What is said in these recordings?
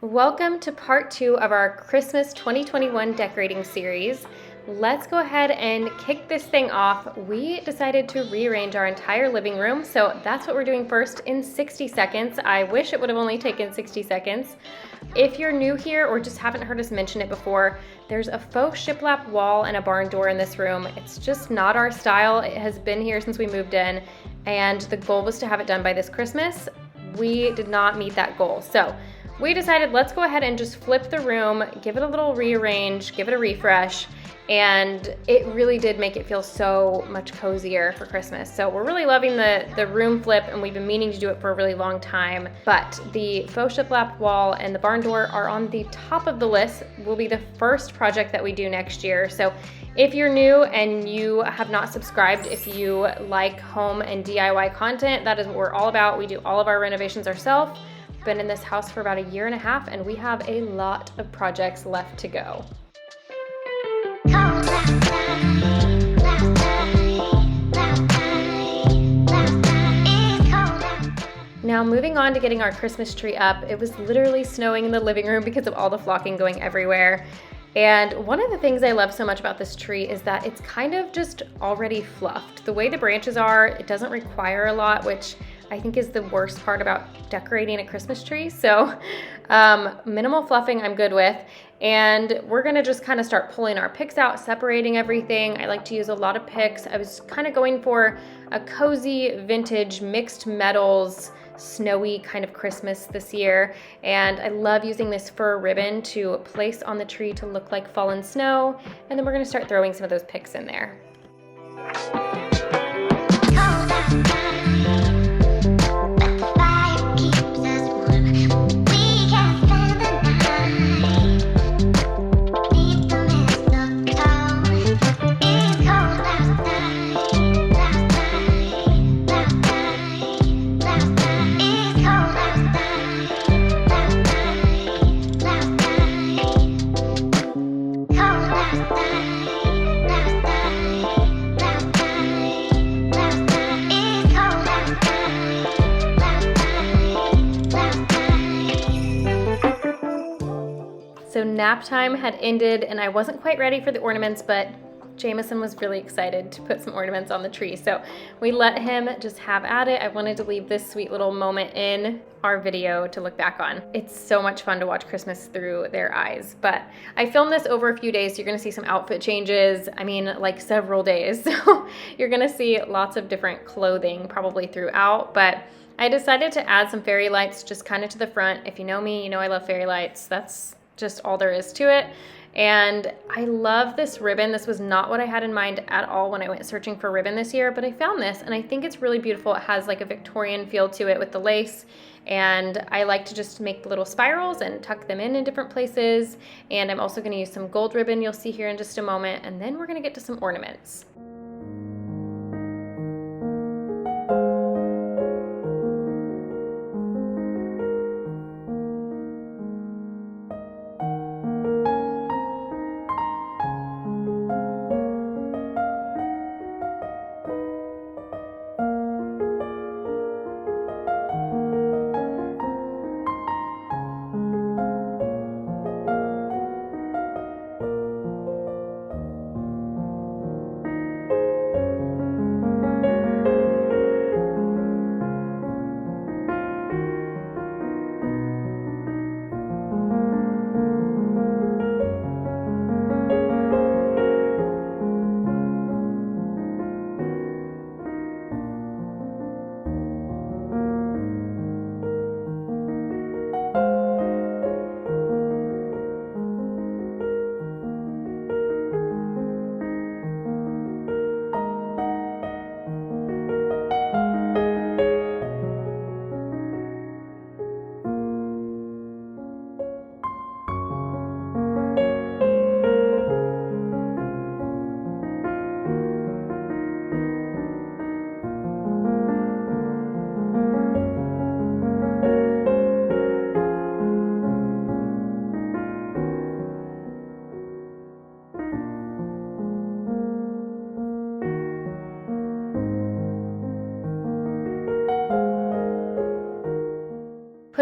Welcome to part 2 of our Christmas 2021 decorating series. Let's go ahead and kick this thing off. We decided to rearrange our entire living room, so that's what we're doing first in 60 seconds. I wish it would have only taken 60 seconds. If you're new here or just haven't heard us mention it before, there's a faux shiplap wall and a barn door in this room. It's just not our style. It has been here since we moved in, and the goal was to have it done by this Christmas. We did not meet that goal, so we decided let's go ahead and just flip the room, give it a little rearrange, give it a refresh, and it really did make it feel so much cozier for Christmas. So we're really loving the room flip, and we've been meaning to do it for a really long time. But the faux shiplap wall and the barn door are on the top of the list. Will be the first project that we do next year. So if you're new and you have not subscribed, if you like home and DIY content, that is what we're all about. We do all of our renovations ourselves. Been in this house for about a year and a half, and we have a lot of projects left to go. Now moving on to getting our Christmas tree up, it was literally snowing in the living room because of all the flocking going everywhere. And one of the things I love so much about this tree is that it's kind of just already fluffed. The way the branches are, it doesn't require a lot, which I think is the worst part about decorating a Christmas tree. So minimal fluffing I'm good with. And we're gonna just kind of start pulling our picks out, separating everything. I like to use a lot of picks. I was kind of going for a cozy vintage mixed metals, snowy kind of Christmas this year. And I love using this fur ribbon to place on the tree to look like fallen snow. And then we're gonna start throwing some of those picks in there. So nap time had ended, and I wasn't quite ready for the ornaments, but Jameson was really excited to put some ornaments on the tree. So we let him just have at it. I wanted to leave this sweet little moment in our video to look back on. It's so much fun to watch Christmas through their eyes. But I filmed this over a few days. So you're gonna see some outfit changes. I mean, like several days. So you're gonna see lots of different clothing probably throughout. But I decided to add some fairy lights just kind of to the front. If you know me, you know I love fairy lights. That's just all there is to it. And I love this ribbon. This was not what I had in mind at all when I went searching for ribbon this year, but I found this and I think it's really beautiful. It has like a Victorian feel to it with the lace, and I like to just make the little spirals and tuck them in different places. And I'm also going to use some gold ribbon you'll see here in just a moment, and then we're going to get to some ornaments.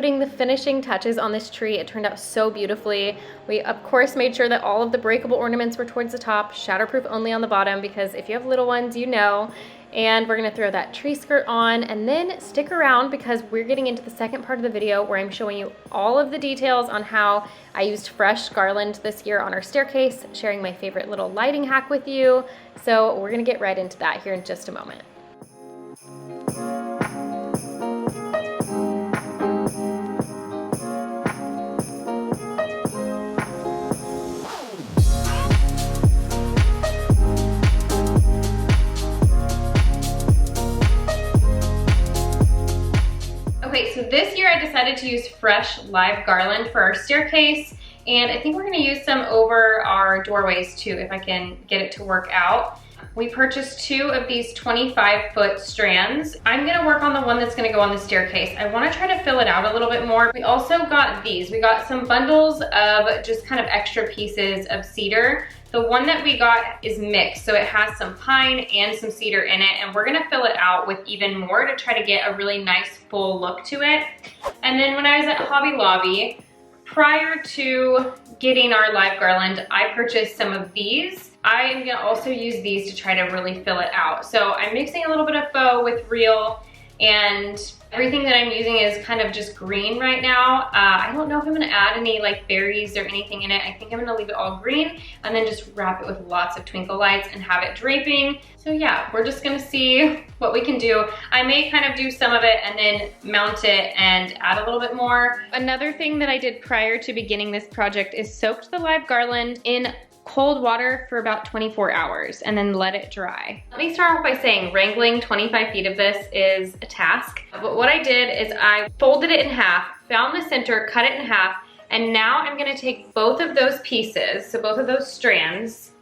putting the finishing touches on this tree. It turned out so beautifully. We of course made sure that all of the breakable ornaments were towards the top, shatterproof only on the bottom, because if you have little ones, you know. And we're gonna throw that tree skirt on, and then stick around because we're getting into the second part of the video where I'm showing you all of the details on how I used fresh garland this year on our staircase, sharing my favorite little lighting hack with you. So we're gonna get right into that here in just a moment. Okay, so this year I decided to use fresh live garland for our staircase, and I think we're gonna use some over our doorways too, if I can get it to work out. We purchased 2 of these 25-foot strands. I'm gonna work on the one that's gonna go on the staircase. I wanna try to fill it out a little bit more. We also got these. We got some bundles of just kind of extra pieces of cedar. The one that we got is mixed, so it has some pine and some cedar in it, and we're gonna fill it out with even more to try to get a really nice full look to it. And then when I was at Hobby Lobby, prior to getting our live garland, I purchased some of these. I am gonna also use these to try to really fill it out. So I'm mixing a little bit of faux with real, and everything that I'm using is kind of just green right now. I don't know if I'm gonna add any like berries or anything in it. I think I'm gonna leave it all green and then just wrap it with lots of twinkle lights and have it draping. So yeah, we're just gonna see what we can do. I may kind of do some of it and then mount it and add a little bit more. Another thing that I did prior to beginning this project is soaked the live garland in cold water for about 24 hours and then let it dry. Let me start off by saying wrangling 25 feet of this is a task. But what I did is I folded it in half, found the center, cut it in half, and now I'm gonna take both of those pieces, so both of those strands,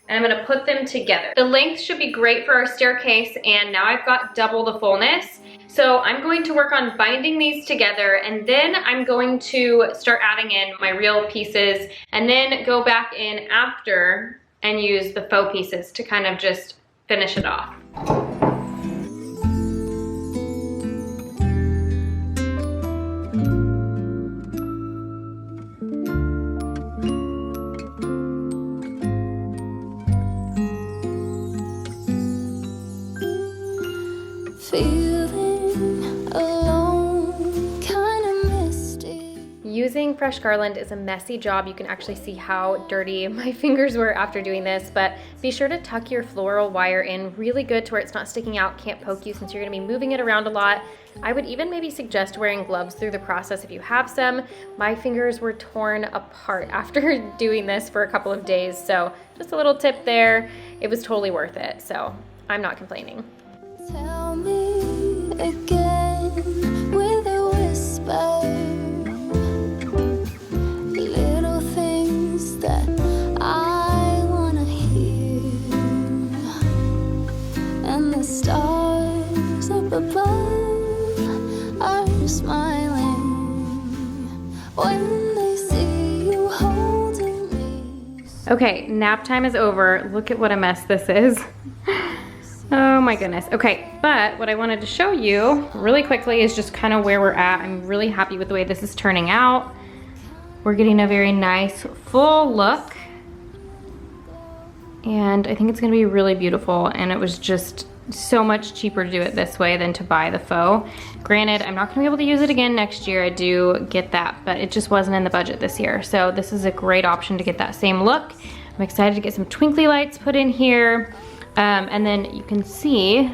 and I'm gonna put them together. The length should be great for our staircase, and now I've got double the fullness. So I'm going to work on binding these together, and then I'm going to start adding in my real pieces and then go back in after and use the faux pieces to kind of just finish it off. Using fresh garland is a messy job. You can actually see how dirty my fingers were after doing this, but be sure to tuck your floral wire in really good to where it's not sticking out, can't poke you, since you're gonna be moving it around a lot. I would even maybe suggest wearing gloves through the process if you have some. My fingers were torn apart after doing this for a couple of days, so just a little tip there. It was totally worth it, so I'm not complaining. Tell me again with a whisper. Stars up above are smiling when they see you holding me. Okay, nap time is over. Look at what a mess this is. Oh my goodness. Okay, but what I wanted to show you really quickly is just kind of where we're at. I'm really happy with the way this is turning out. We're getting a very nice full look, and I think it's gonna be really beautiful, and it was just so much cheaper to do it this way than to buy the faux. Granted, I'm not gonna be able to use it again next year, I do get that, but it just wasn't in the budget this year. So this is a great option to get that same look. I'm excited to get some twinkly lights put in here. And then you can see,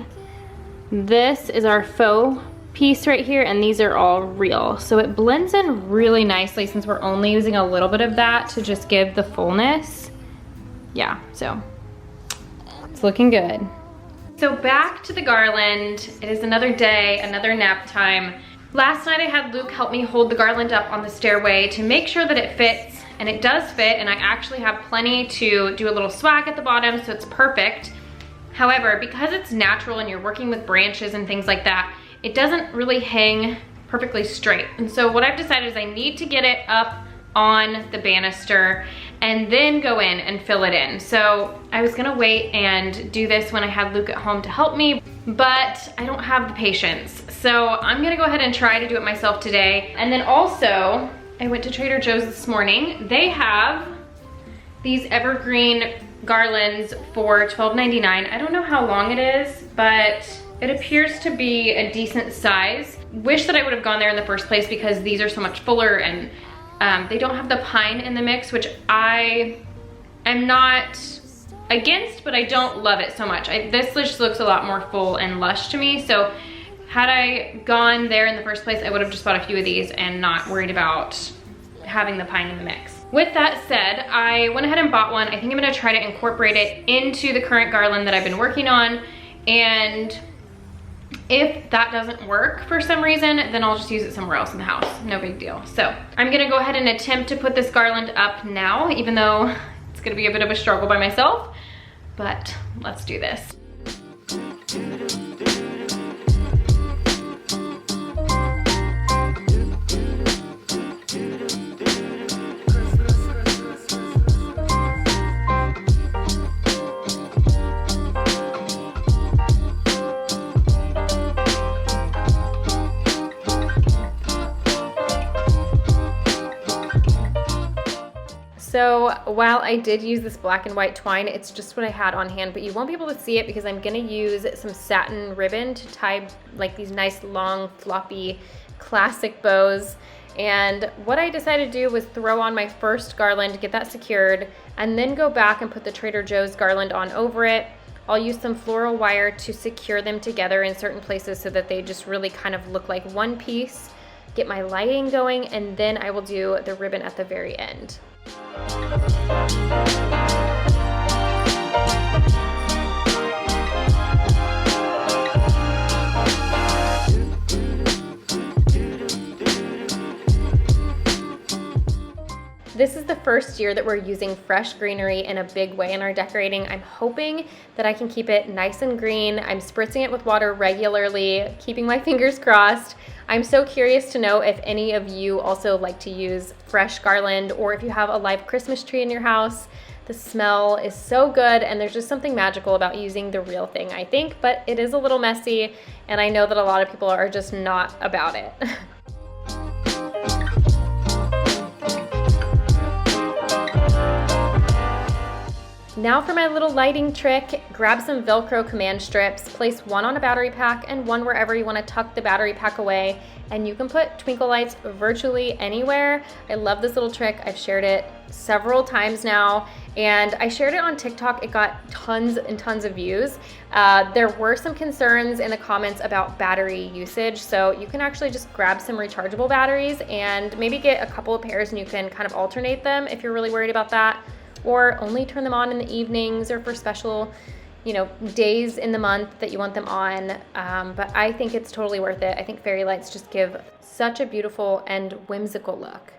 this is our faux piece right here, and these are all real. So it blends in really nicely since we're only using a little bit of that to just give the fullness. Yeah, so it's looking good. So back to the garland. It is another day, another nap time. Last night I had Luke help me hold the garland up on the stairway to make sure that it fits, and it does fit, and I actually have plenty to do a little swag at the bottom, so it's perfect. However, because it's natural and you're working with branches and things like that, it doesn't really hang perfectly straight. And so what I've decided is I need to get it up on the banister and then go in and fill it in. So I was gonna wait and do this when I had Luke at home to help me, but I don't have the patience. So I'm gonna go ahead and try to do it myself today. And then also, I went to Trader Joe's this morning. They have these evergreen garlands for $12.99. I don't know how long it is, but it appears to be a decent size. Wish that I would have gone there in the first place because these are so much fuller, and they don't have the pine in the mix, which I am not against, but I don't love it so much. This just looks a lot more full and lush to me. So had I gone there in the first place, I would have just bought a few of these and not worried about having the pine in the mix. With that said, I went ahead and bought one. I think I'm gonna try to incorporate it into the current garland that I've been working on. And if that doesn't work for some reason, then I'll just use it somewhere else in the house. No big deal. So I'm gonna go ahead and attempt to put this garland up now, even though it's gonna be a bit of a struggle by myself, but let's do this. So while I did use this black and white twine, it's just what I had on hand, but you won't be able to see it because I'm gonna use some satin ribbon to tie like these nice long floppy classic bows. And what I decided to do was throw on my first garland, get that secured, and then go back and put the Trader Joe's garland on over it. I'll use some floral wire to secure them together in certain places so that they just really kind of look like one piece. Get my lighting going, and then I will do the ribbon at the very end. This is the first year that we're using fresh greenery in a big way in our decorating. I'm hoping that I can keep it nice and green. I'm spritzing it with water regularly, keeping my fingers crossed. I'm so curious to know if any of you also like to use fresh garland, or if you have a live Christmas tree in your house. The smell is so good, and there's just something magical about using the real thing, I think, but it is a little messy, and I know that a lot of people are just not about it. Now for my little lighting trick, grab some Velcro command strips, place one on a battery pack and one wherever you want to tuck the battery pack away, and you can put twinkle lights virtually anywhere. I love this little trick. I've shared it several times now, and I shared it on TikTok. It got tons and tons of views. There were some concerns in the comments about battery usage, so you can actually just grab some rechargeable batteries and maybe get a couple of pairs, and you can kind of alternate them if you're really worried about that. Or only turn them on in the evenings or for special, days in the month that you want them on. But I think it's totally worth it. I think fairy lights just give such a beautiful and whimsical look.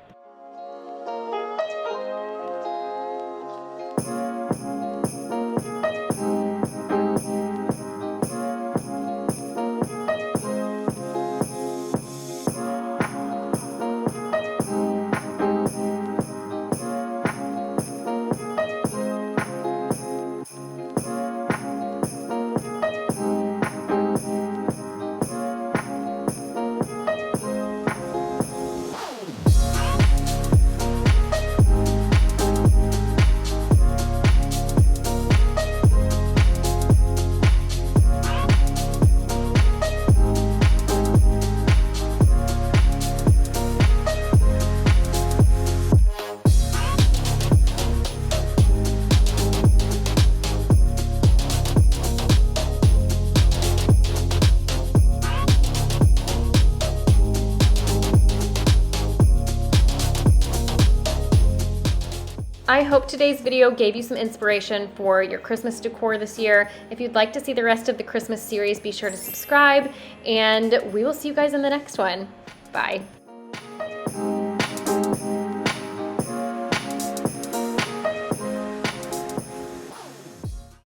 I hope today's video gave you some inspiration for your Christmas decor this year. If you'd like to see the rest of the Christmas series, be sure to subscribe, and we will see you guys in the next one. Bye.